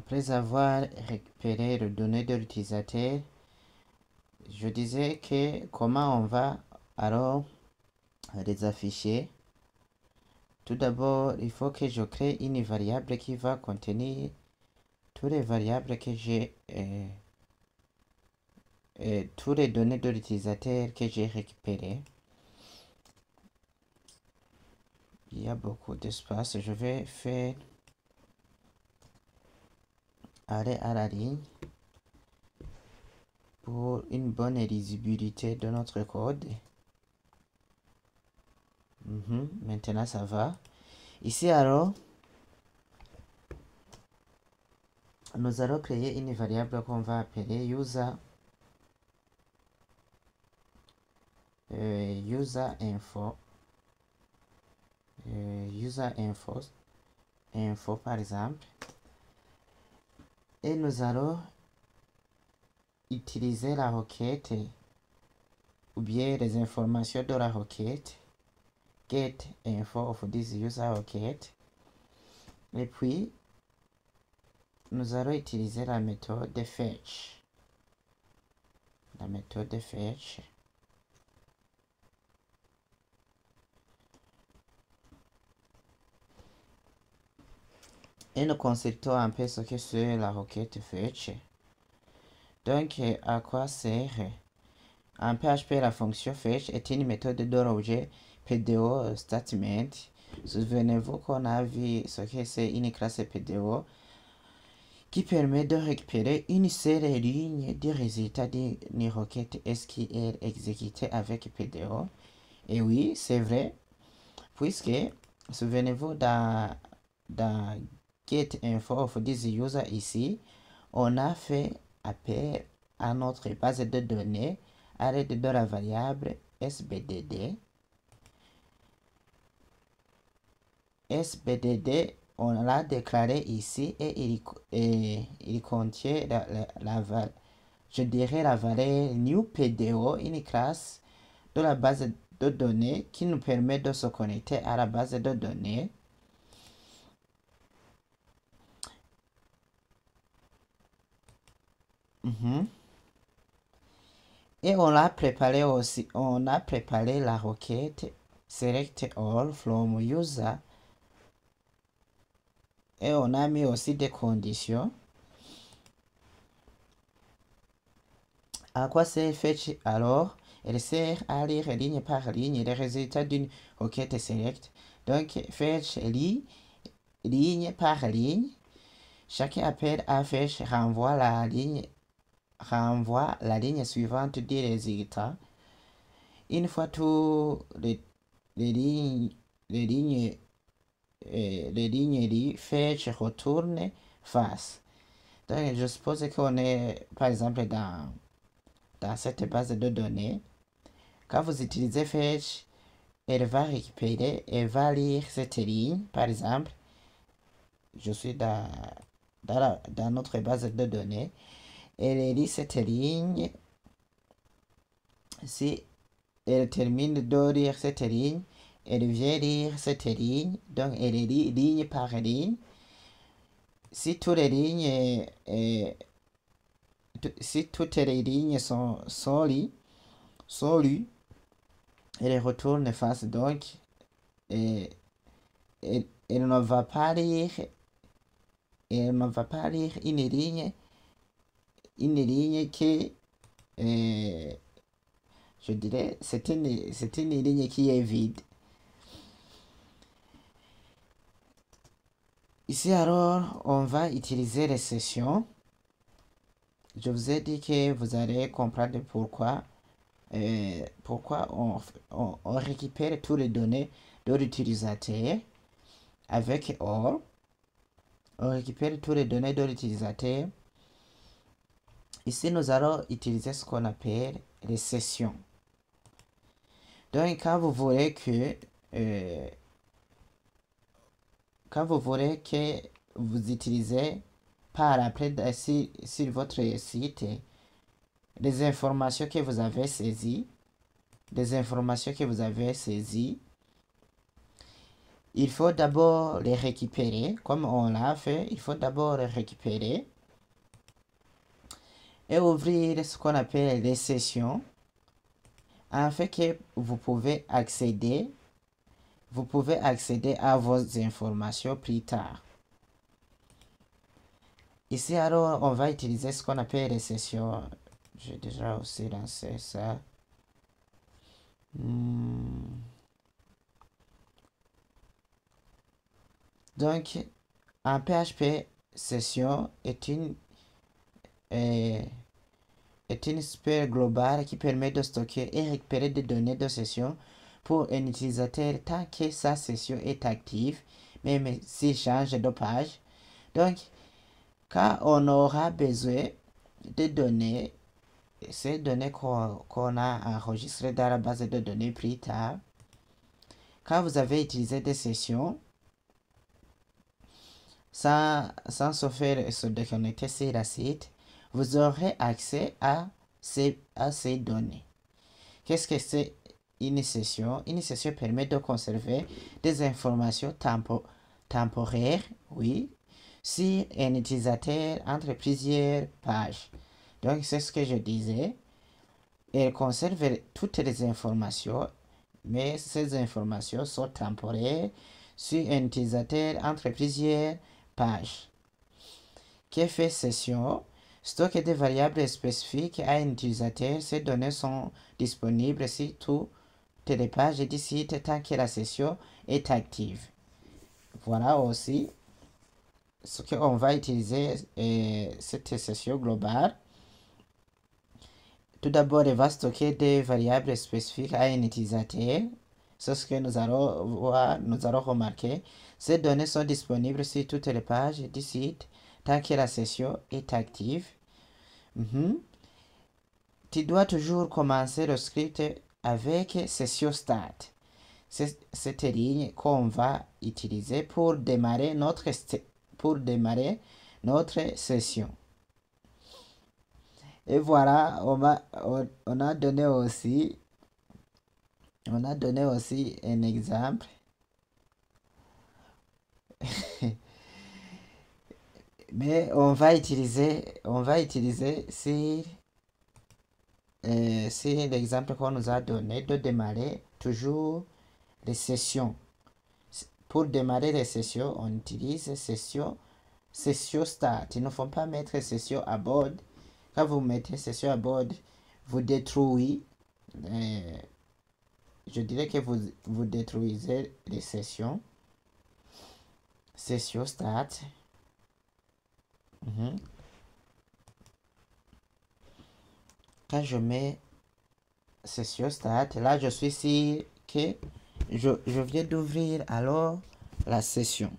Après avoir récupéré les données de l'utilisateur, je disais que comment on va alors les afficher. Tout d'abord, il faut que je crée une variable qui va contenir toutes les variables que j'ai, toutes les données de l'utilisateur que j'ai récupérées. Il y a beaucoup d'espace. Je vais faire arrêt à la ligne pour une bonne lisibilité de notre code. Maintenant, ça va. Ici, alors, nous allons créer une variable qu'on va appeler user info. User info par exemple. Et nous allons utiliser la requête ou bien les informations de la requête get info of this user requête. Et puis, nous allons utiliser la méthode de fetch. La méthode de fetch. Et nous consultons un peu ce que c'est la requête fetch. Donc, à quoi sert? En PHP, la fonction fetch est une méthode de l'objet PDO statement. Souvenez-vous qu'on a vu ce que c'est une classe PDO qui permet de récupérer une seule ligne du résultat d'une requête SQL exécutée avec PDO. Et oui, c'est vrai, puisque, souvenez-vous, dans get info of this user ici, on a fait appel à notre base de données à l'aide de la variable sbdd. Sbdd, on l'a déclaré ici et il contient la valeur new PDO, une classe de la base de données qui nous permet de se connecter à la base de données. Et on a préparé aussi, on a préparé la requête select all from user. Et on a mis aussi des conditions. À quoi sert fetch alors? Elle sert à lire ligne par ligne les résultats d'une requête select. Donc fetch lit ligne par ligne. Chaque appel à fetch renvoie la ligne suivante du résultat. Une fois toutes les lignes lit fetch retourne face. Donc je suppose qu'on est par exemple dans cette base de données. Quand vous utilisez fetch, elle va récupérer, elle va lire cette ligne. Par exemple, je suis dans notre base de données. Elle lit cette ligne. Si elle termine de lire cette ligne, elle vient lire cette ligne. Donc, elle lit ligne par ligne. Si toutes les lignes, sont lues, elle retourne face. Donc, elle ne va pas lire une ligne qui, je dirais, c'est une ligne qui est vide. Ici alors, on va utiliser les sessions. Je vous ai dit que vous allez comprendre pourquoi on récupère toutes les données de l'utilisateur avec OR. On récupère toutes les données de l'utilisateur. Ici, nous allons utiliser ce qu'on appelle les sessions. Donc, quand vous voulez que vous utilisez par après sur votre site les informations que vous avez saisies, il faut d'abord les récupérer, comme on l'a fait. Il faut d'abord les récupérer et ouvrir ce qu'on appelle les sessions, afin que vous pouvez accéder à vos informations plus tard. Ici, alors, on va utiliser ce qu'on appelle les sessions. J'ai déjà aussi lancé ça. Donc, en PHP, session est une sphère globale qui permet de stocker et récupérer des données de session pour un utilisateur tant que sa session est active, même s'il change de page. Donc, quand on aura besoin de données, ces données qu'on a enregistrées dans la base de données plus tard, quand vous avez utilisé des sessions, sans se faire se déconnecter sur la site, vous aurez accès à ces données. Qu'est-ce que c'est une session? Une session permet de conserver des informations temporaires, oui, si un utilisateur entre plusieurs pages. Donc, c'est ce que je disais. Elle conserve toutes les informations, mais ces informations sont temporaires si un utilisateur entre plusieurs pages. Que fait session? Stocke des variables spécifiques à un utilisateur. Ces données sont disponibles sur toutes les pages du site tant que la session est active. Voilà aussi ce qu'on va utiliser cette session globale. Tout d'abord, elle va stocker des variables spécifiques à un utilisateur. C'est ce que nous allons remarquer. Ces données sont disponibles sur toutes les pages du site tant que la session est active. Tu dois toujours commencer le script avec session start. C'est cette ligne qu'on va utiliser pour démarrer notre session. Et voilà, on a donné aussi un exemple. Mais on va utiliser c'est l'exemple qu'on nous a donné de démarrer toujours les sessions. Pour démarrer les sessions, on utilise session start. Il ne faut pas mettre session abort. Quand vous mettez session abort, vous détruisez. Je dirais que vous détruisez les sessions. Session start. Quand je mets session start, là je suis sûr que je viens d'ouvrir alors la session.